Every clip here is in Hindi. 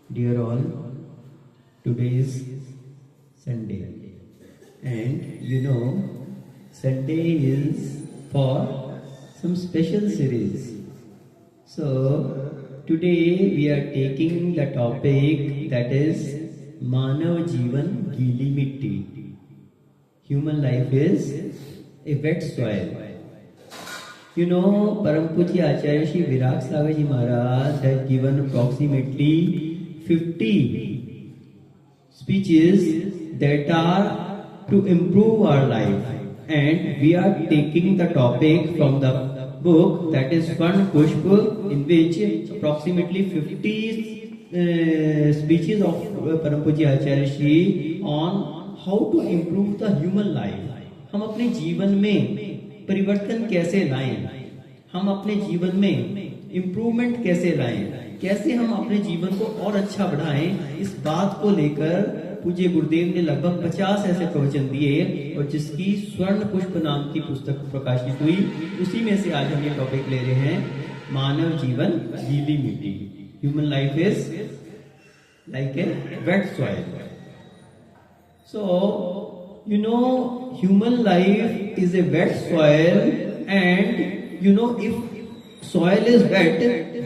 Dear all, today is Sunday, and Sunday is for some special series. So, today we are taking the topic that is Manav Jeevan Gili Mitti. Human life is a wet soil. Param Puji Acharya Shri Virag Sagarji Maharaj has given approximately 50 speeches that are to improve our life, and we are taking the topic from the book that is Swarna Pushpa, in which approximately 50 speeches of Param Puji Acharya Shri on how to improve the human life. हम अपने जीवन में परिवर्तन कैसे लाएं, हम अपने जीवन में इम्प्रूवमेंट कैसे लाएं, कैसे हम अपने जीवन को और अच्छा बढ़ाएं, इस बात को लेकर पूज्य गुरुदेव ने लगभग 50 ऐसे प्रवचन दिए, और जिसकी स्वर्ण पुष्प नाम की पुस्तक प्रकाशित हुई, उसी में से आज हम ये टॉपिक ले रहे हैं, मानव जीवन गीली मिट्टी. Human life is like a wait soil. So, human life is a wet soil, and if soil is wet,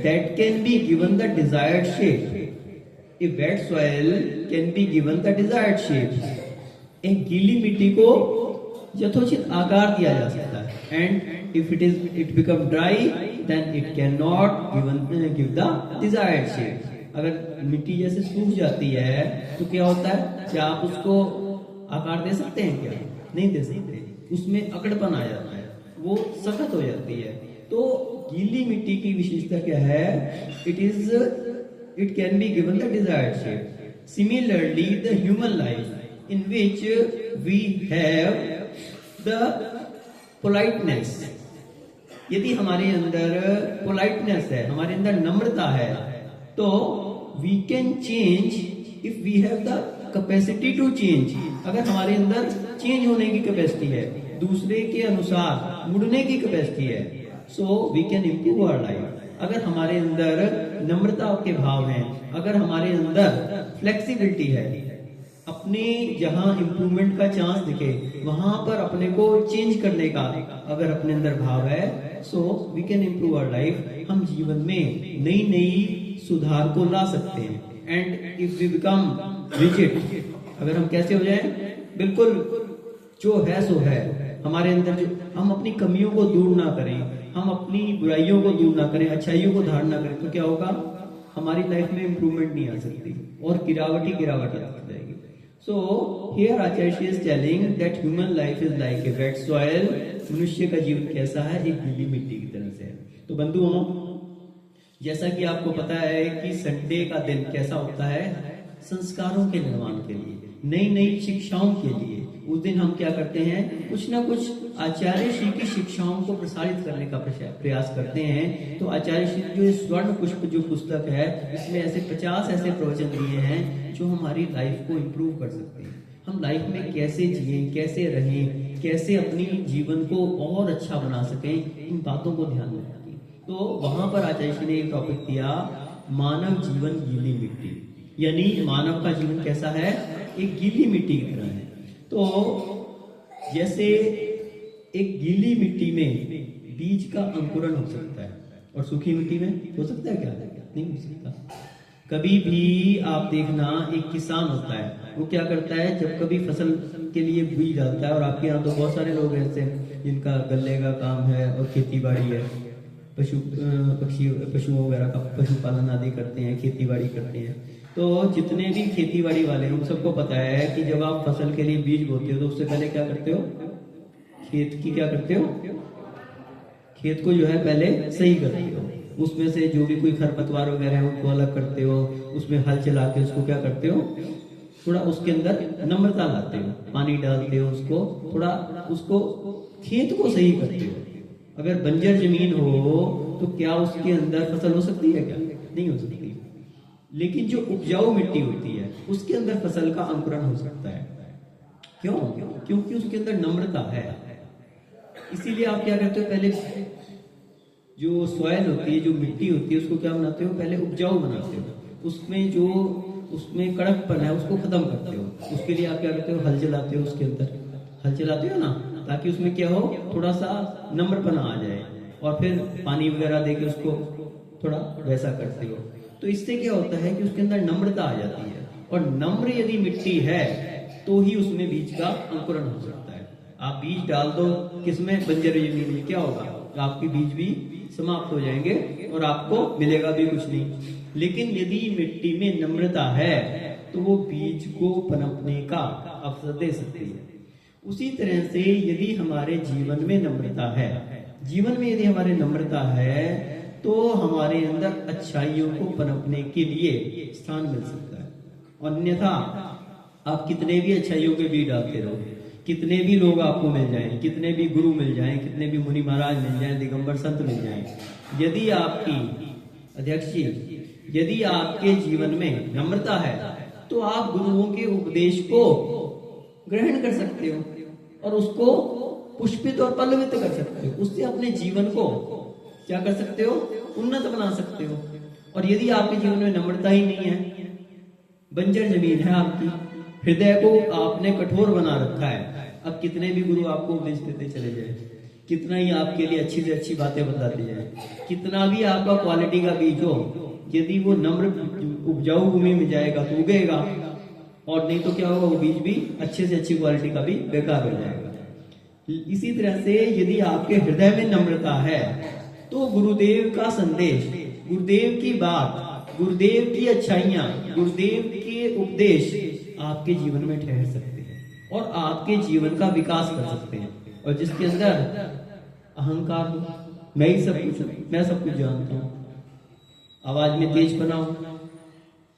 that can be given the desired shape. A wet soil can be given the desired shape. एक गीली मिट्टी को यथोचित आकार दिया जा सकता है, and if it become dry, then it cannot give the desired shape. अगर मिट्टी जैसे सूख जाती है तो क्या होता है, क्या आप उसको आकार दे सकते हैं? क्या नहीं दे सकते, उसमें अकड़पन आ जाता है, वो सख्त हो जाती है. तो गीली मिट्टी की विशेषता क्या है? It can be given the desired shape. Similarly the human life in which we have the politeness. यदि हमारे अंदर पोलाइटनेस है, हमारे अंदर नम्रता है, तो we can change if we have the capacity to change. अगर हमारे अंदर चेंज होने की कैपेसिटी है, दूसरे के अनुसार मुड़ने की कैपेसिटी है, so we can improve our life. अगर हमारे अंदर नम्रता के भाव हैं, अगर हमारे अंदर फ्लेक्सिबिलिटी है, अपने जहां इम्प्रूवमेंट का चांस दिखे वहां पर अपने को चेंज करने का अगर अपने अंदर भाव है, so we can improve our life. हम जीवन में नई नई सुधार को ला सकते हैं. And if we become rigid, अगर हम कैसे हो जाएं, बिल्कुल जो है सो है, हमारे अंदर जो हम अपनी कमियों को दूर ना करें, हम अपनी बुराइयों को दूर ना करें, अच्छाइयों को धारण ना करें, तो क्या होगा, हमारी लाइफ में इंप्रूवमेंट नहीं आ सकती और गिरावट आ जाएगी. So here Acharya Shri is telling that human life is like a wait soil. मनुष्य का जीवन कैसा है? एक गीली मिट्टी की तरह से है. तो बंधुओं, जैसा कि आपको पता है कि संडे का दिन कैसा होता है, संस्कारों के निर्माण के लिए, नई नई शिक्षाओं के लिए. उस दिन हम क्या करते हैं, कुछ ना कुछ आचार्य श्री की शिक्षाओं को प्रसारित करने का प्रयास करते हैं. तो आचार्य श्री जो स्वर्ण पुष्प जो पुस्तक है, इसमें ऐसे 50 ऐसे प्रवचन दिए हैं जो हमारी लाइफ को इम्प्रूव कर सकते हैं. हम लाइफ में कैसे जिए, कैसे रहें, कैसे अपनी जीवन को और अच्छा बना सकें, इन बातों को ध्यान में रखें. तो वहां पर आचार्य श्री ने एक टॉपिक दिया, मानव जीवन गीली मिट्टी. यानी मानव का जीवन कैसा है? एक गीली मिट्टी की तरह है. तो जैसे एक गीली मिट्टी में बीज का अंकुरण हो सकता है, और सूखी मिट्टी में हो सकता है क्या? नहीं हो सकता. कभी भी आप देखना, एक किसान होता है, वो क्या करता है, जब कभी फसल के लिए बीज डालता है, और आपके यहाँ तो बहुत सारे लोग ऐसे जिनका गल्ले का काम है और खेती बाड़ी है, पशुओं वगैरह का पशुपालन आदि करते हैं, खेती बाड़ी करते हैं. तो जितने भी खेती बाड़ी वाले हैं, उन सबको पता है कि जब आप फसल के लिए बीज बोते हो तो उससे पहले क्या करते हो, खेत की क्या करते हो, खेत को जो है पहले सही करते हो. उसमें से जो भी कोई खरपतवार वगैरह है उनको अलग करते हो, उसमें हल चला के उसको क्या करते हो, थोड़ा उसके अंदर नम्रता लाते हो, पानी डालते हो, उसको थोड़ा उसको खेत को सही करते हो. अगर बंजर जमीन हो तो क्या उसके अंदर फसल हो सकती है? क्या नहीं हो सकती. लेकिन जो उपजाऊ मिट्टी होती है उसके अंदर फसल का अंकुरण हो सकता है. क्यों? क्योंकि उसके अंदर नम्रता है. इसीलिए आप क्या करते हो, पहले जो सॉइल होती है, जो मिट्टी होती है, उसको क्या बनाते हो, पहले उपजाऊ बनाते हो. उसमें जो उसमें कड़कपन है उसको खत्म करते हो। उसके लिए आप क्या करते हो, हल चलाते हो, उसके अंदर हल चलाते हो ना, ताकि उसमें क्या हो, थोड़ा सा नम्रपना आ जाए, और फिर पानी वगैरह देके उसको थोड़ा वैसा करते हो। तो इससे क्या होता है कि उसके अंदर नम्रता आ जाती है, और नम्र यदि मिट्टी है तो ही उसमें बीज का अंकुरण हो सकता है। आप बीज डाल दो किसमें, बंजर जमीन में, क्या होगा, आपके बीज भी समाप्त हो जाएंगे और आपको मिलेगा भी कुछ नहीं। लेकिन यदि मिट्टी में नम्रता है तो वो बीज को पनपने का अवसर दे सकती है। उसी तरह से यदि हमारे जीवन में नम्रता है, जीवन में यदि हमारे नम्रता है तो हमारे अंदर अच्छाइयों को पनपने के लिए स्थान मिल सकता है। अन्यथा आप कितने भी अच्छाइयों के बीज डालते रहो, कितने भी लोग आपको मिल जाएं, कितने भी गुरु मिल जाएं, कितने भी मुनि महाराज मिल जाएं, दिगंबर संत मिल जाएं, यदि आपकी अध्यक्ष जी, यदि आपके जीवन में नम्रता है तो आप गुरुओं के उपदेश को ग्रहण कर सकते हो और उसको पुष्पित और पल्लवित कर सकते हो। उससे अपने जीवन को क्या कर सकते हो, उन्नत बना सकते हो। और यदि आपके जीवन में नम्रता ही नहीं है, बंजर जमीन है आपकी, हृदय को आपने कठोर बना रखा है, अब कितने भी गुरु आपको उपदेश देते चले जाए, कितना ही आपके लिए अच्छी से अच्छी बातें बताते जाए, कितना भी आपका क्वालिटी का बीज हो, यदि वो नम्र उपजाऊ भूमि में जाएगा तो उगेगा, और नहीं तो क्या होगा, वो बीज भी अच्छे से अच्छी क्वालिटी का भी बेकार हो जाएगा। इसी तरह से यदि आपके हृदय में नम्रता है तो गुरुदेव का संदेश, गुरुदेव की बात, गुरुदेव की अच्छाइयां, गुरुदेव के उपदेश आपके जीवन में ठहर सकते हैं और आपके जीवन का विकास कर सकते हैं। और जिसके अंदर अहंकार हो, मैं ही सब कुछ, मैं सब कुछ जानता हूं, आवाज में तेज बनाओ,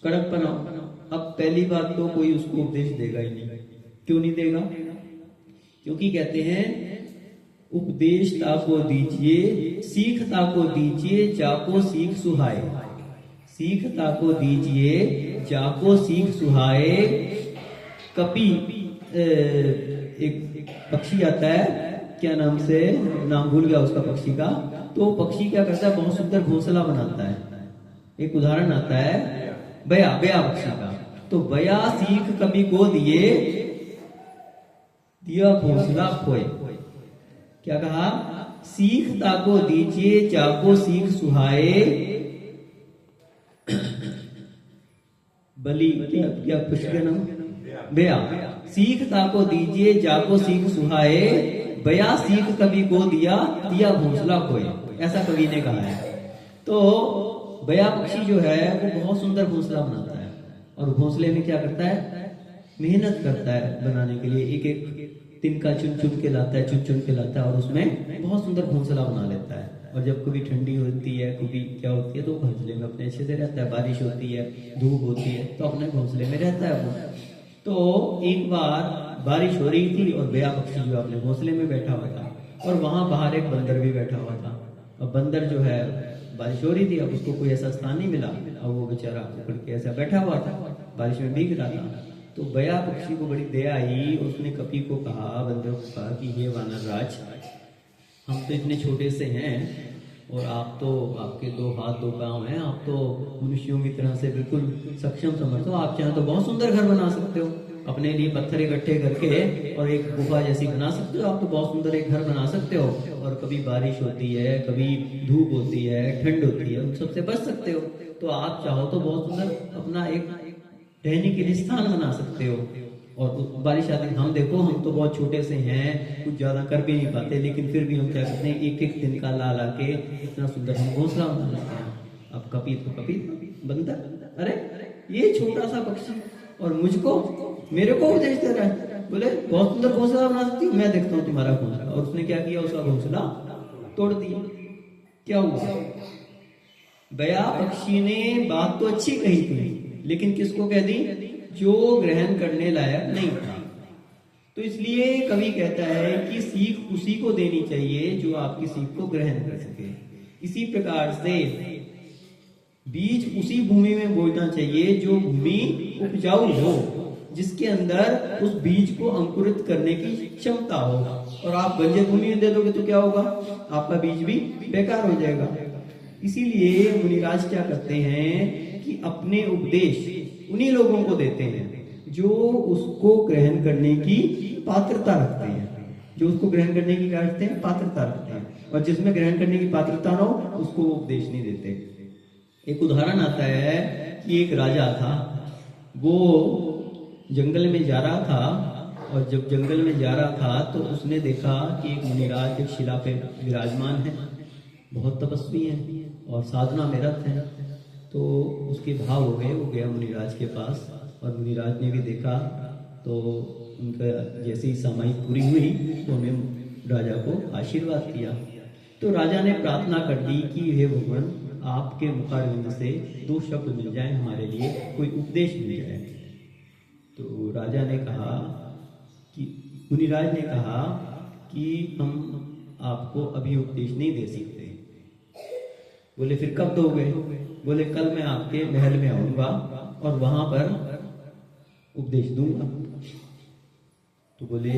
कड़क बनाओ, अब पहली बात तो कोई उसको उपदेश देगा ही नहीं। क्यों नहीं देगा? क्योंकि कहते हैं उपदेश ताको दीजिए, सीख ताको दीजिए, जाको सीख सुहाए। सीख ताको दीजिए, जाको सीख सुहाए। कपि एक पक्षी आता है, क्या नाम से, नाम भूल गया उसका पक्षी का, तो पक्षी क्या करता है, बहुत सुंदर घोंसला बनाता है। एक उदाहरण आता है बया, बया पक्षी का, तो बया सीख कवि को दिए, दिया घोंसला खोए। क्या कहा? सीख ताको दीजिए, जाको सीख सुहाए। बलि क्या पुष्प का नाम, बया। सीख ताको दीजिए, जाको सीख सुहाए, बया सीख कवि को दिया, दिया घोंसला खोए। ऐसा कवि ने कहा है। तो बया पक्षी जो है वो बहुत सुंदर घोंसला बनाता है, और घोंसले में क्या करता है, मेहनत करता है बनाने के लिए, एक एक तिनका चुन चुन के लाता है, चुन चुन के लाता है, और उसमें बहुत सुंदर घोंसला बना लेता है। और जब कभी ठंडी होती है, कभी क्या होती है, तो घोंसले में अपने अच्छे से रहता है। बारिश होती है, धूप होती है, तो अपने घोंसले में रहता है वो। तो एक बार बारिश हो रही थी और बया पक्षी जो अपने घोंसले में बैठा हुआ था, और वहां बाहर एक बंदर भी बैठा हुआ था। और बंदर जो है, बारिश हो रही थी, अब उसको कोई ऐसा स्थान नहीं मिला, और वो बेचारा उखड़ के ऐसा बैठा हुआ था, बारिश में भीग रहा था। तो बया पक्षी को बड़ी दया आई, उसने कपि को कहा, बंदर को कहा कि हे वानर राज, हम तो इतने छोटे से हैं, और आप तो, आपके 2 हाथ 2 पांव हैं, आप तो मनुष्यों की तरह से बिल्कुल सक्षम समर्थ हो। आप चाहें तो बहुत सुंदर घर बना सकते हो, अपने लिए पत्थर इकट्ठे करके और एक गुफा जैसी बना सकते हो। आप तो बहुत सुंदर एक घर बना सकते हो, और कभी बारिश होती है, कभी धूप होती है, ठंड होती है, उन सबसे बच सकते हो। तो आप चाहो तो बहुत सुंदर अपना एक रहने के लिए स्थान बना सकते हो। और बारिश आती है, हम देखो, हम तो बहुत छोटे से हैं, कुछ ज्यादा कर भी नहीं पाते, लेकिन फिर भी हम क्या करते हैं, एक एक दिन का ला के इतना सुंदर हम घोंसला बना लेते हैं। अब कपि तो कपि, बंदर, अरे ये छोटा सा पक्षी और मुझको, मेरे को उपदेश दे रहा है, बोले बहुत सुंदर घोंसला बना सकती हूँ, मैं देखता हूँ तुम्हारा घोंसला। और उसने क्या किया, उसका घोंसला तोड़ दिया। क्या हुआ? बया पक्षी ने बात तो अच्छी कही थी, लेकिन किसको कह दी? जो ग्रहण करने लायक नहीं था। तो इसलिए कवि कहता है कि सीख उसी को देनी चाहिए जो आपकी सीख को ग्रहण कर सके। इसी प्रकार से बीज उसी भूमि में बोना चाहिए जो भूमि उपजाऊ हो, जिसके अंदर उस बीज को अंकुरित करने की क्षमता हो। और आप बंजर भूमि में दे दोगे तो क्या होगा, आपका बीज भी बेकार हो जाएगा। इसीलिए मुनिराज क्या करते हैं कि कि अपने उपदेश उन्हीं लोगों को देते हैं जो उसको ग्रहण करने की पात्रता रखते हैं, जो उसको ग्रहण करने की क्या रखते हैं, पात्रता रखते हैं। और जिसमें ग्रहण करने की पात्रता ना हो उसको वो उपदेश नहीं देते। एक उदाहरण आता है कि एक राजा था, वो जंगल में जा रहा था, और जब जंगल में जा रहा था तो उसने देखा कि एक मुनिराज एक शिला पे विराजमान है, बहुत तपस्वी है और साधना में रत है। तो उसके भाव हो गए, वो गया मुनिराज के पास और मुनिराज ने भी देखा। तो उनका जैसे ही सामायिक पूरी हुई तो उन्हें राजा को आशीर्वाद किया। तो राजा ने प्रार्थना कर दी कि हे भगवान, आपके मुखारविंद से 2 शब्द मिल जाए हमारे लिए, कोई उपदेश मिल जाए। तो राजा ने कहा कि मुनिराज ने कहा कि हम आपको अभी उपदेश नहीं दे सकते। बोले फिर कब दोगे? बोले कल मैं आपके महल में आऊंगा और वहां पर उपदेश दूंगा। तो बोले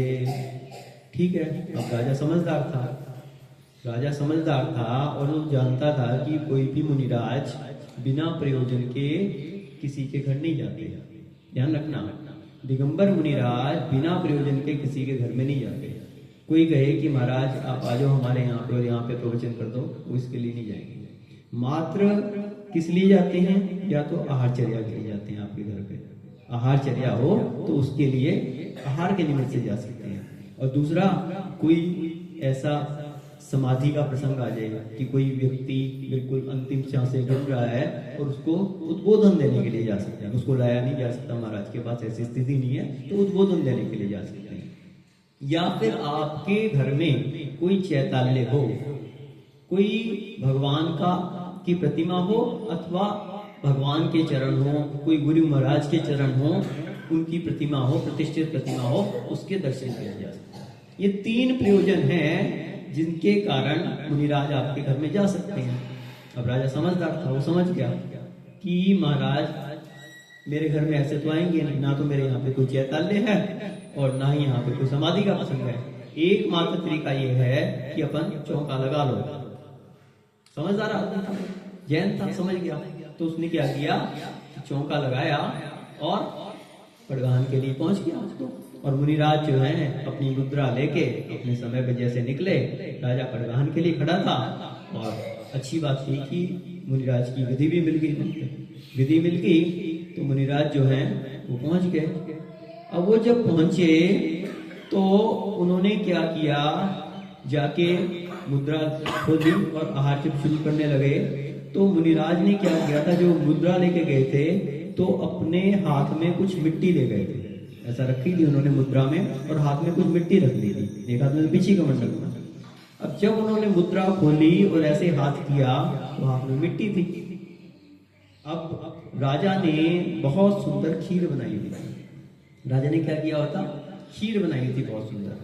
ठीक है। अब राजा समझदार था, राजा समझदार था और वो जानता था कि कोई भी मुनिराज बिना प्रयोजन के किसी के घर नहीं जाते। ध्यान रखना, दिगंबर मुनिराज बिना प्रयोजन के किसी के घर में नहीं जाते। कोई कहे कि महाराज आप आ जाओ हमारे यहाँ पे और यहाँ पे प्रवचन कर दो, वो इसके लिए नहीं जाएंगे। मात्र किस लिए जाते हैं? या तो आहारचर्या के लिए जाते हैं। आपके घर पे आहारचर्या हो तो उसके लिए आहार के निमित्त से जा सकते हैं। और दूसरा, कोई ऐसा समाधि का प्रसंग आ जाएगा कि कोई व्यक्ति बिल्कुल अंतिम सांस से गिर रहा है और उसको उद्बोधन देने के लिए जा सकते हैं। उसको लाया नहीं जा सकता, महाराज के पास ऐसी स्थिति नहीं है, तो उद्बोधन देने के लिए जा सकते हैं। या फिर आपके घर में कोई चैताल्य हो, कोई भगवान का की प्रतिमा हो अथवा भगवान के चरण हो, कोई गुरु महाराज के चरण हो, उनकी प्रतिमा हो, प्रतिष्ठित प्रतिमा हो, उसके दर्शन किया जा सकता है। ये 3 प्रयोजन हैं जिनके कारण मुनिराज आपके घर में जा सकते हैं। अब राजा समझदार था, वो समझ गया कि महाराज मेरे घर में ऐसे तो आएंगे नहीं, ना तो मेरे यहाँ पे कोई चैताल्य है और ना ही यहाँ पे कोई समाधि का प्रसंग है। एकमात्र तरीका ये है कि अपन चौका लगा लो। समझदार आदमी था, जैन था, समझ गया। तो उसने क्या किया, चौका लगाया और पड़गान के लिए पहुंच गया उसको। और मुनिराज जो है अपनी मुद्रा लेके अपने समय पे जैसे निकले, राजा पड़गान के लिए खड़ा था। और अच्छी बात थी कि मुनिराज की विधि भी मिल गई। विधि मिल गई तो मुनिराज जो है वो पहुंच गए। अब वो जब पहुंचे तो उन्होंने क्या किया, जाके मुद्रा खोली और आहार जब शुरू करने लगे। तो मुनिराज ने क्या किया था, जो मुद्रा लेके गए थे तो अपने हाथ में कुछ मिट्टी ले गए थे। ऐसा रखी थी उन्होंने मुद्रा में और हाथ में कुछ मिट्टी रख ली थी, एक हाथ में पीछे कमंडल में। अब जब उन्होंने मुद्रा खोली और ऐसे हाथ किया तो हाथ में मिट्टी थी। अब राजा ने बहुत सुंदर खीर बनाई थी। राजा ने क्या किया होता, खीर बनाई थी बहुत सुंदर,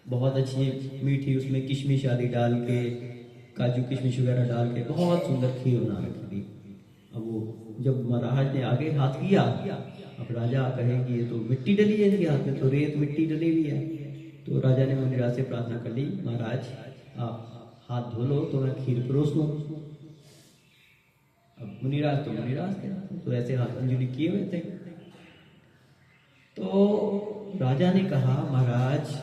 बहुत अच्छी मीठी, उसमें किशमिश आदि डाल के, काजू किशमिश वगैरह डाल के बहुत सुंदर खीर बना रखी थी। अब वो जब महाराज ने आगे हाथ किया, अब राजा कहे कि ये तो मिट्टी डली है इनके हाथ में, तो रेत मिट्टी डली हुई है। तो राजा ने मुनिराज से प्रार्थना कर ली, महाराज आप हाथ धो लो तो मैं खीर परोस लूं। अब मुनिराज थे, तो ऐसे हाथ अंजलि किए हुए थे। तो राजा ने कहा, महाराज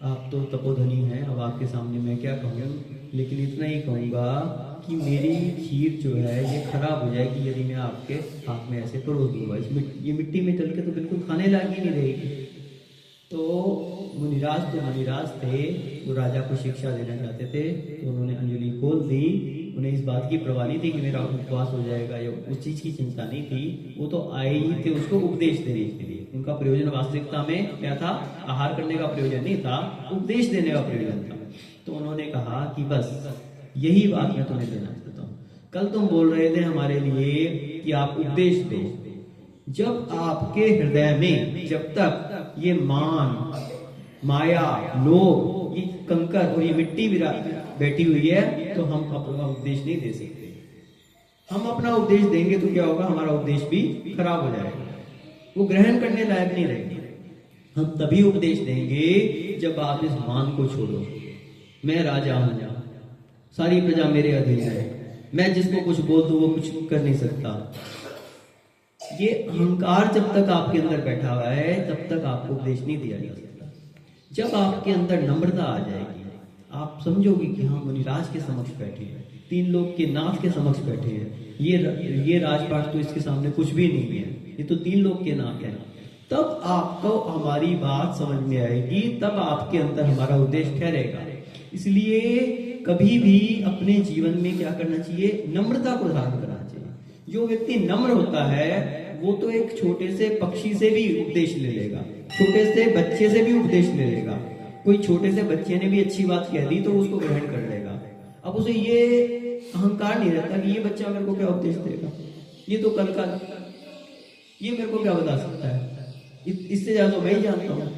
आप तो तपोधनी हैं, अब आपके सामने मैं क्या कहूँ, लेकिन इतना ही कहूँगा कि मेरी खीर जो है ये खराब हो जाएगी यदि मैं आपके हाथ में ऐसे परोस दूंगा। ये मिट्टी में डल के तो बिल्कुल खाने लायक ही नहीं रहेगी। तो मुनिराज थे, वो राजा को शिक्षा देना चाहते थे, तो उन्होंने अंजलि खोल दी। उन्हें इस बात की परवाह नहीं थी कि मेरा उपवास हो जाएगा, या उस चीज की चिंता नहीं थी। वो तो आए ही थे उसको उपदेश देने के लिए। उनका प्रयोजन वास्तविकता में क्या था, आहार करने का प्रयोजन नहीं था, उपदेश देने का प्रयोजन था। तो उन्होंने कहा कि बस यही बात मैं तुम्हें देना चाहता हूँ। कल तुम बोल रहे थे हमारे लिए कि आप उपदेश दो, जब आपके हृदय में जब तक ये मान, माया, लोभ, ये कंकर और ये मिट्टी बैठी हुई है तो हम अपना उपदेश नहीं दे सकते। हम अपना उपदेश देंगे तो क्या होगा, हमारा उपदेश भी खराब हो जाएगा, वो ग्रहण करने लायक नहीं रहेंगे। हम तभी उपदेश देंगे जब आप इस मान को छोड़ो, मैं राजा हूं, सारी प्रजा मेरे अधीन है, मैं जिसको कुछ बोल दूं वो कुछ कर नहीं सकता। ये अहंकार जब तक आपके अंदर बैठा हुआ है तब तक आपको उपदेश नहीं दिया जा सकता। जब आपके अंदर नम्रता आ जाएगी, आप समझोगे कि हाँ मुनिराज के समक्ष बैठे हैं, 3 लोग के नाथ के समक्ष बैठे हैं, ये राजपाट तो इसके सामने कुछ भी नहीं है, ये तो 3 लोग के नाथ है। तब आपको हमारी बात समझ में आएगी, तब आपके अंदर हमारा उद्देश्य ठहरेगा। इसलिए कभी भी अपने जीवन में क्या करना चाहिए, नम्रता को धारण करना चाहिए। जो व्यक्ति नम्र होता है वो तो एक छोटे से पक्षी से भी उपदेश ले लेगा, छोटे से बच्चे से भी उपदेश ले लेगा। कोई छोटे से बच्चे ने भी अच्छी बात कह दी तो उसको ग्रहण कर लेगा। अब उसे ये अहंकार नहीं रहता कि ये बच्चा मेरे को क्या उपदेश देगा, ये तो कल का, ये मेरे को क्या बता सकता है, इससे ज्यादा तो मैं ही जानता हूँ।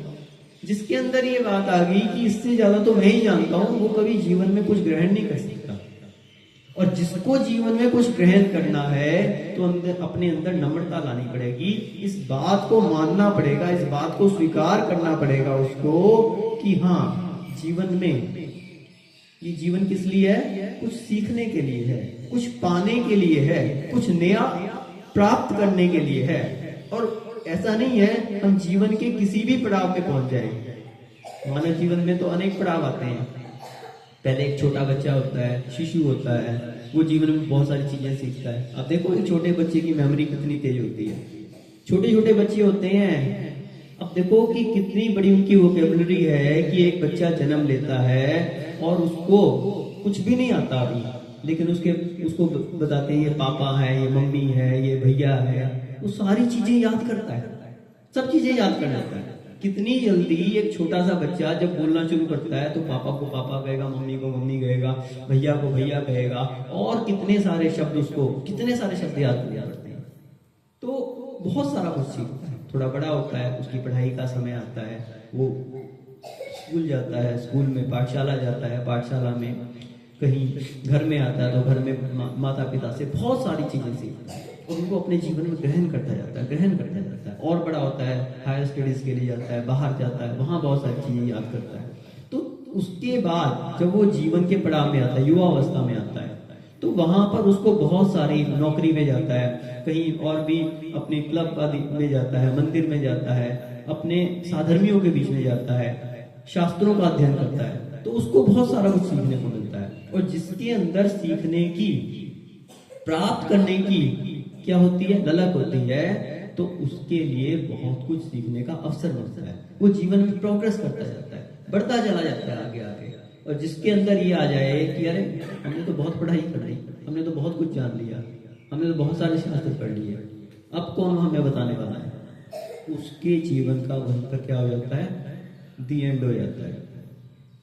जिसके अंदर ये बात आ गई कि इससे ज्यादा तो मैं ही जानता हूँ, वो कभी जीवन में कुछ ग्रहण नहीं कर सकता। और जिसको जीवन में कुछ ग्रहण करना है तो अपने अंदर नम्रता लानी पड़ेगी, इस बात को मानना पड़ेगा, इस बात को स्वीकार करना पड़ेगा उसको कि हाँ जीवन में ये जीवन किस लिए है, कुछ सीखने के लिए है, कुछ पाने के लिए है, कुछ नया प्राप्त करने के लिए है। और ऐसा नहीं है हम जीवन के किसी भी पड़ाव में पहुंच जाएंगे। मानव जीवन में तो अनेक पड़ाव आते हैं। पहले एक छोटा बच्चा होता है, शिशु होता है, वो जीवन में बहुत सारी चीजें सीखता है। अब देखो एक छोटे बच्चे की मेमोरी कितनी तेज होती है, छोटे छोटे बच्चे होते हैं। अब देखो कि कितनी बड़ी उनकी वोकेबुलरी है कि एक बच्चा जन्म लेता है और उसको कुछ भी नहीं आता अभी, लेकिन उसको बताते हैं ये पापा है, ये मम्मी है, ये भैया है, वो सारी चीजें याद करता है, सब चीजें याद कर लेता है। कितनी जल्दी एक छोटा सा बच्चा जब बोलना शुरू करता है तो पापा को पापा कहेगा, मम्मी को मम्मी कहेगा, भैया को भैया कहेगा, और कितने सारे शब्द उसको, कितने सारे शब्द याद करते हैं। तो बहुत सारा कुछ सीखता है। थोड़ा बड़ा होता है, उसकी पढ़ाई का समय आता है, वो स्कूल जाता है, स्कूल में पाठशाला जाता है, पाठशाला में कहीं घर में आता है तो घर में माता पिता से बहुत सारी चीजें सीखता है और उनको अपने जीवन में ग्रहण करता जाता है, ग्रहण करता जाता है। और बड़ा होता है, हायर स्टडीज के लिए जाता है, बाहर जाता है, वहां बहुत सारी चीजें याद करता है। तो उसके बाद जब वो जीवन के पड़ाव में आता है, युवा अवस्था में आता है, तो वहां पर उसको बहुत सारी नौकरी में जाता है, कहीं और भी अपने क्लब में जाता है, मंदिर में जाता है, अपने साधर्मियों के बीच में जाता है, शास्त्रों का अध्ययन करता है, तो उसको बहुत सारा कुछ सीखने को मिलता है। और जिसके अंदर सीखने की, प्राप्त करने की क्या होती है, ललक होती है, तो उसके लिए बहुत कुछ सीखने का अवसर मिलता है। वो जीवन में प्रोग्रेस करता जाता है, बढ़ता चला जाता है आगे आगे। और जिसके अंदर ये आ जाए कि अरे हमने तो बहुत पढ़ाई कर ली, हमने तो बहुत कुछ जान लिया, हमने तो बहुत सारे शास्त्र पढ़ लिए, अब कौन हमें बताने वाला है, उसके जीवन का वहीं पर क्या हो जाता है, दी एंड हो जाता है।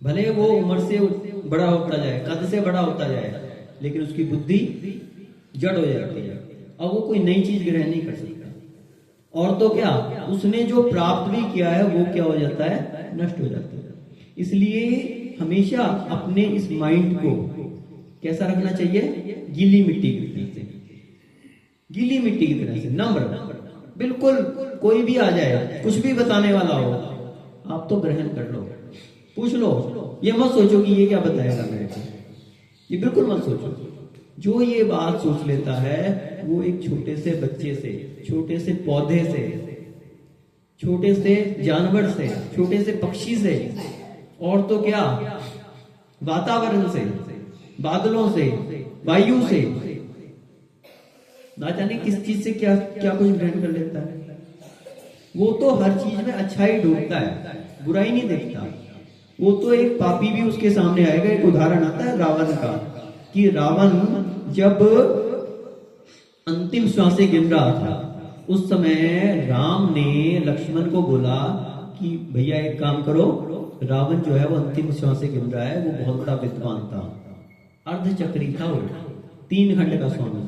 भले वो उम्र से बड़ा होता जाए, कद से बड़ा होता जाए, लेकिन उसकी बुद्धि जड़ हो जाती है, अब वो कोई नई चीज ग्रहण नहीं कर सकता। और तो क्या, उसने जो प्राप्त भी किया है वो क्या हो जाता है, नष्ट हो जाता है। इसलिए हमेशा अपने इस माइंड को कैसा रखना चाहिए, गीली मिट्टी की तरह से, गीली मिट्टी की तरह से नम्र। बिल्कुल कोई भी आ जाए, कुछ भी बताने वाला हो, आप तो ग्रहण कर लो, पूछ लो, ये मत सोचो कि ये क्या बताएगा मेरे को, ये बिल्कुल मत सोचो। जो ये बात सोच लेता है वो एक छोटे से बच्चे से, छोटे से पौधे से, छोटे से जानवर से, छोटे से पक्षी से, और तो क्या वातावरण से, बादलों से, वायु से, ना जाने किस चीज से क्या क्या कुछ ग्रहण कर लेता है। वो तो हर चीज में अच्छाई ढूंढता है, बुराई नहीं देखता। वो तो एक पापी भी उसके सामने आएगा। एक उदाहरण आता है रावण का, कि रावण जब अंतिम श्वासें गिन रहा था, उस समय राम ने लक्ष्मण को बोला कि भैया एक काम करो, रावण जो है वो अंतिम श्वासें गिन रहा है, वो बहुत बड़ा विद्वान था, अर्धचक्री था, वो 3 खंड का स्वामी,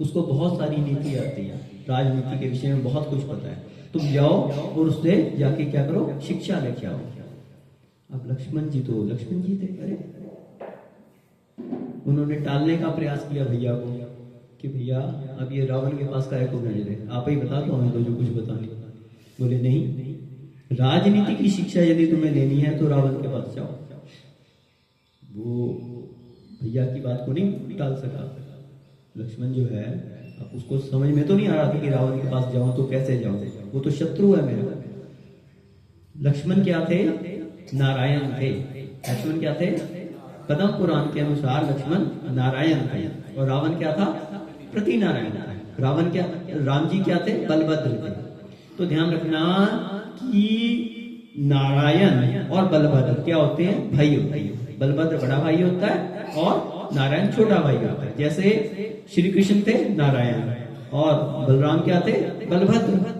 उसको बहुत सारी नीति आती है, राजनीति के विषय में बहुत कुछ पता है, तुम जाओ और उससे जाके क्या करो, शिक्षा लेके आओ। अब लक्ष्मण जी थे, अरे उन्होंने टालने का प्रयास किया भैया को कि भैया अब ये रावण के पास काहे को भेज, आप ही बता दो हमें तो जो कुछ बतानी। बोले नहीं, राजनीति की शिक्षा यदि तुम्हें लेनी है तो रावण के पास जाओ। वो भैया की बात को नहीं टाल सका, लक्ष्मण जो है, अब उसको समझ में तो नहीं आ रहा था कि रावण के पास जाऊं तो कैसे जाऊं, वो तो शत्रु है मेरा। लक्ष्मण क्या थे? नारायण थे। लक्ष्मण क्या थे? पद्म पुराण के अनुसार लक्ष्मण नारायण थे और रावण क्या था? प्रति नारायण था। रावण क्या, राम जी क्या थे? बलभद्र थे। तो ध्यान रखना कि नारायण और बलभद्र क्या होते हैं? भाई होते हैं। बलभद्र बड़ा भाई होता है और नारायण छोटा भाई होता है। जैसे श्री कृष्ण थे नारायण और बलराम क्या थे? बलभद्र।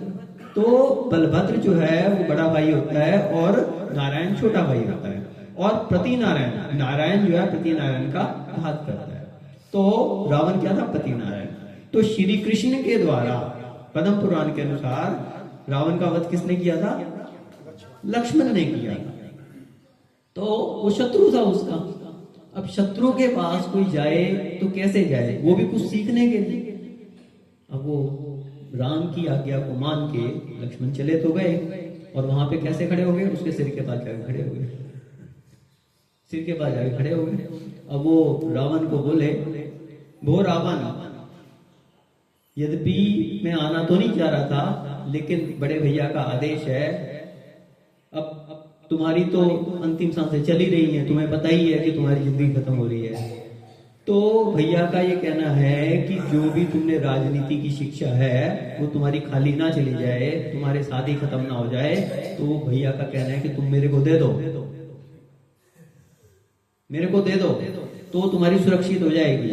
तो बलभद्र जो है वो बड़ा भाई होता है और नारायण छोटा भाई होता है। और प्रति नारायण, नारायण जो है प्रति नारायण का घात करता है। तो रावण क्या था? प्रति नारायण। तो श्री कृष्ण के द्वारा पद्म पुराण के अनुसार रावण का वध किसने किया था? लक्ष्मण ने किया था। तो वो शत्रु था उसका। अब शत्रु के पास कोई जाए तो कैसे जाए? वो भी कुछ सीखने के लिए। अब वो राम की आज्ञा को मान के लक्ष्मण चले तो गए और वहां पे कैसे खड़े हो गए? उसके सिर के पास जाके खड़े हो गए। सिर के पास जाके खड़े हो गए। अब वो रावण को बोले, वो रावण, यद्यपि मैं आना तो नहीं चाह रहा था, लेकिन बड़े भैया का आदेश है। अब तुम्हारी तो अंतिम सांसें चली रही हैं, तुम्हें पता ही है कि तुम्हारी जिंदगी खत्म हो रही है। तो भैया का ये कहना है कि जो भी तुमने राजनीति की शिक्षा है वो तुम्हारी खाली ना चली जाए, तुम्हारे शादी खत्म ना हो जाए। तो भैया का कहना है कि तुम मेरे को दे दो, मेरे को दे दो तो तुम्हारी सुरक्षित हो जाएगी।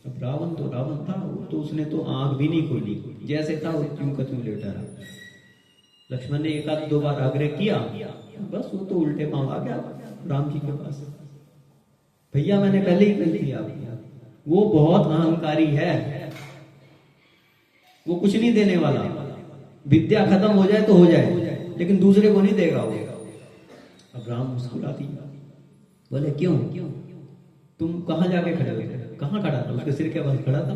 अब रावण तो रावण था, तो उसने तो आंख भी नहीं खोली, जैसे था वो क्यों का त्यों लेटा रहा। लक्ष्मण ने एक आध दो बार आग्रह किया, बस वो तो उल्टे पांव आ गया राम जी के पास। भैया मैंने पहले ही कह दिया, वो बहुत अहंकारी है, वो कुछ नहीं देने वाला। विद्या खत्म हो जाए तो हो जाए, लेकिन दूसरे को नहीं देगा वो। अब राम मुस्कुरा दी, बोले क्यों? तुम कहाँ जाके खड़े हो? कहाँ खड़ा था? उसके सिर के पास खड़ा था।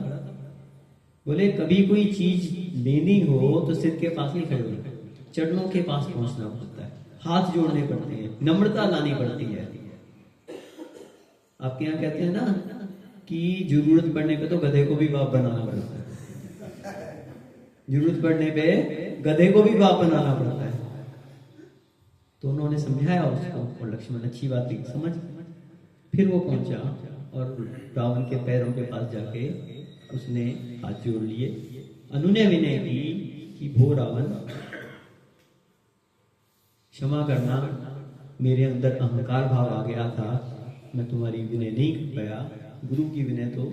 बोले कभी कोई चीज लेनी हो तो सिर के पास नहीं खड़े होना, चरणों के पास पहुंचना पड़ता है, हाथ जोड़ने पड़ते हैं, नम्रता लानी पड़ती है। आपके यहाँ कहते हैं ना कि जरूरत पड़ने पे तो गधे को भी बाप बनाना पड़ता है। जरूरत पड़ने पे गधे को भी बाप बनाना पड़ता है। तो उन्होंने समझाया उसको और लक्ष्मण अच्छी बात थी, समझ। फिर वो पहुंचा और रावण के पैरों के पास जाके उसने हाथ जोड़ लिए, अनुनय विनय की कि भो रावण, क्षमा करना, मेरे अंदर अहंकार भाव आ गया था, मैं तुम्हारी विनय नहीं कर पाया। गुरु की विनय तो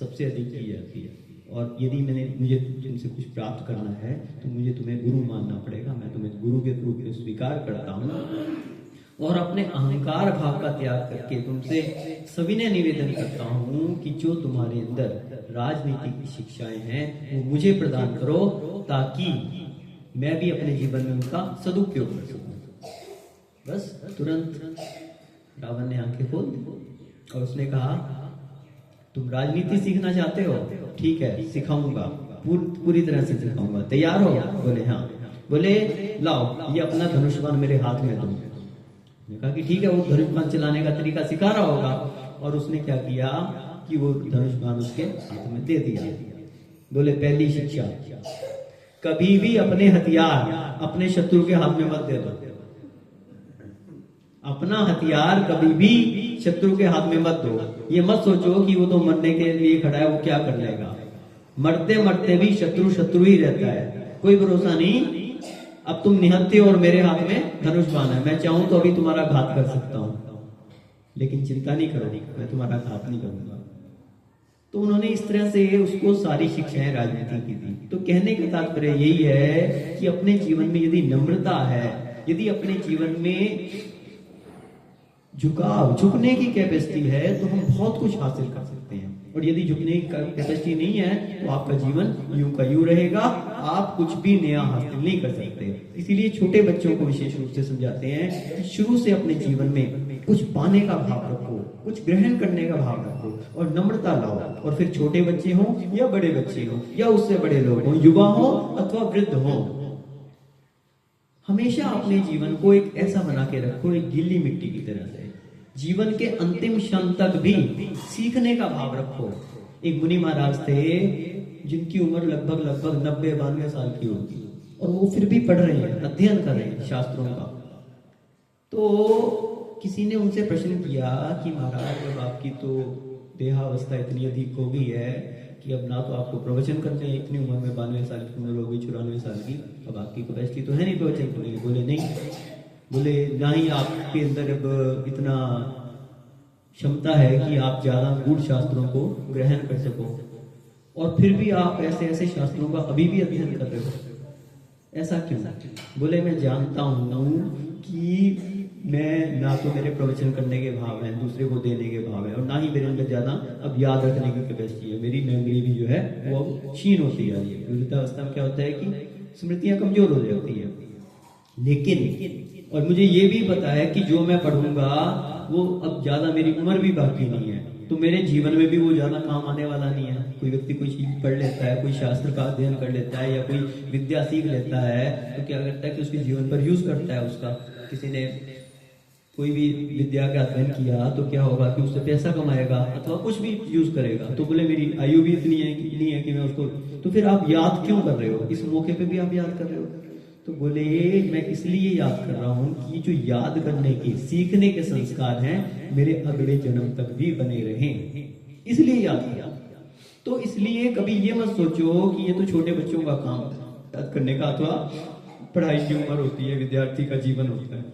सबसे अधिक की जाती है, और यदि मुझे तुमसे कुछ प्राप्त करना है तो मुझे तुम्हें गुरु मानना पड़ेगा। मैं तुम्हें गुरु के रूप में स्वीकार करता हूँ और अपने अहंकार भाव का त्याग करके तुमसे सविनय निवेदन करता हूँ कि जो तुम्हारे अंदर राजनीति की शिक्षाएं हैं वो मुझे प्रदान करो, ताकि मैं भी अपने जीवन में उनका सदुपयोग कर सकूं। बस तुरंत रावण ने आंखें खोल दी और उसने कहा, तुम राजनीति सीखना चाहते हो? ठीक है, सिखाऊंगा, पूरी तरह से सिखाऊंगा, तैयार हो? बोले हाँ। बोले लाओ ये अपना धनुष बाण मेरे हाथ में दो। मैंने कहा कि ठीक है, वो धनुष बाण चलाने का तरीका सिखा रहा होगा। और उसने क्या किया कि वो धनुष बाण उसके हाथ में दे दिया। बोले पहली शिक्षा, कभी भी अपने हथियार अपने शत्रु के हाथ में मत दे दो। अपना हथियार कभी भी शत्रु के हाथ में मत दो। ये मत सोचो कि वो तो मरने के लिए खड़ा है, वो क्या कर लेगा। मरते मरते भी शत्रु ही रहता है, कोई भरोसा नहीं। अब तुम निहत्थे और मेरे हाथ में धनुष बाण है, मैं चाहूं तो अभी तुम्हारा घात कर सकता हूं, लेकिन चिंता नहीं करो, मैं तुम्हारा घात नहीं करूंगा। तो उन्होंने इस तरह से उसको सारी शिक्षाएं राजनीति की दी। तो कहने का तात्पर्य यही है कि अपने जीवन में यदि नम्रता है, यदि अपने जीवन में झुकने की कैपेसिटी है, तो हम बहुत कुछ हासिल कर सकते हैं। और यदि झुकने की कैपेसिटी नहीं है तो आपका जीवन यूं का यूं रहेगा, आप कुछ भी नया हासिल नहीं कर सकते। इसीलिए छोटे बच्चों को विशेष रूप से समझाते हैं कि शुरू से अपने जीवन में कुछ पाने का भाव रखो, कुछ ग्रहण करने का भाव रखो और नम्रता लाओ। और फिर छोटे बच्चे हों या बड़े बच्चे हों या उससे बड़े लोग हों, युवा हों अथवा वृद्ध हों, हमेशा अपने जीवन को एक ऐसा बना के रखो, एक गीली मिट्टी की तरह से। जीवन के अंतिम क्षण तक भी सीखने का भाव रखो, एक मुनि महाराज थे जिनकी उम्र लगभग 90-92 साल की होगी, और वो फिर भी पढ़ रहे हैं, अध्ययन कर रहे हैं शास्त्रों का। तो किसी ने उनसे प्रश्न किया कि महाराज, अब आपकी तो देहावस्था इतनी अधिक हो गई है कि अब ना तो आपको प्रवचन करते हैं, इतनी उम्र में 92 साल की उम्र हो गई, 94 साल की, अब आपकी कैपेसिटी तो है नहीं प्रवचन करने की। बोले नहीं, बोले ना ही आपके अंदर अब इतना क्षमता है कि आप ज्यादा गूढ़ शास्त्रों को ग्रहण कर सको, और फिर भी आप ऐसे ऐसे शास्त्रों का अभी भी अध्ययन कर रहे हो, ऐसा क्यों? बोले मैं जानता हूँ कि मैं ना तो मेरे प्रवचन करने के भाव हैं, दूसरे को देने के भाव है, और ना ही मेरे अंदर ज्यादा अब याद रखने की कैपेसिटी है, मेरी मेमोरी भी जो है वो क्षीण होती जा रही है। वृद्धावस्था में क्या होता है कि स्मृतियां कमजोर हो जाती है। लेकिन और मुझे ये भी पता है कि जो मैं पढ़ूंगा वो अब ज्यादा, मेरी उम्र भी बाकी नहीं है, तो मेरे जीवन में भी वो ज्यादा काम आने वाला नहीं है। कोई व्यक्ति कोई चीज पढ़ लेता है, कोई शास्त्र का अध्ययन कर लेता है, या कोई विद्या सीख लेता है, तो क्या करता है कि उसके जीवन पर यूज करता है उसका। किसी ने कोई भी विद्या का अध्ययन किया तो क्या होगा कि उससे पैसा कमाएगा अथवा कुछ भी यूज करेगा, तो बोले मेरी आयु भी इतनी है कि मैं उसको, तो फिर आप याद क्यों कर रहे हो? इस मौके पे भी आप याद कर रहे हो। तो बोले मैं इसलिए याद कर रहा हूँ कि जो याद करने के, सीखने के संस्कार हैं मेरे अगले जन्म तक भी बने रहें, इसलिए याद किया। तो इसलिए कभी ये मत सोचो कि ये तो छोटे बच्चों का काम याद करने का, अथवा पढ़ाई की उम्र होती है, विद्यार्थी का जीवन होता है।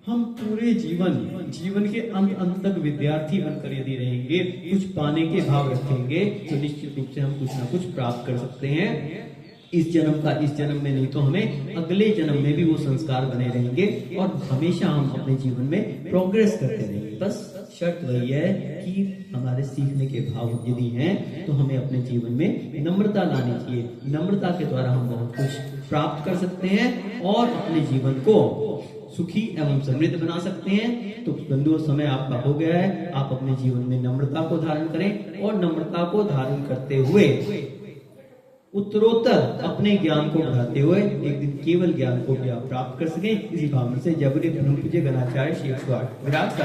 हम पूरे जीवन के अंत तक विद्यार्थी बनकर यदि रहेंगे, कुछ पाने के भाव रखेंगे, तो निश्चित रूप से हम कुछ ना कुछ प्राप्त कर सकते हैं। इस जन्म में नहीं तो हमें अगले जन्म में भी वो संस्कार बने रहेंगे, और हमेशा हम अपने जीवन में प्रोग्रेस करते रहेंगे। बस शर्त वही है कि हमारे सीखने के भाव यदि हैं तो हमें अपने जीवन में नम्रता लानी चाहिए। नम्रता के द्वारा हम बहुत कुछ प्राप्त कर सकते हैं और अपने जीवन को सुखी एवं समृद्ध बना सकते हैं। तो बंधुओं, समय आपका हो गया है, आप अपने जीवन में नम्रता को धारण करें, और नम्रता को धारण करते हुए उत्तरोत्तर अपने ज्ञान को बढ़ाते हुए एक दिन केवल ज्ञान को भी आप प्राप्त कर सकें। इसी भावना से जबरी ब्रह्म पूज्य गणाचार्य श्री विराट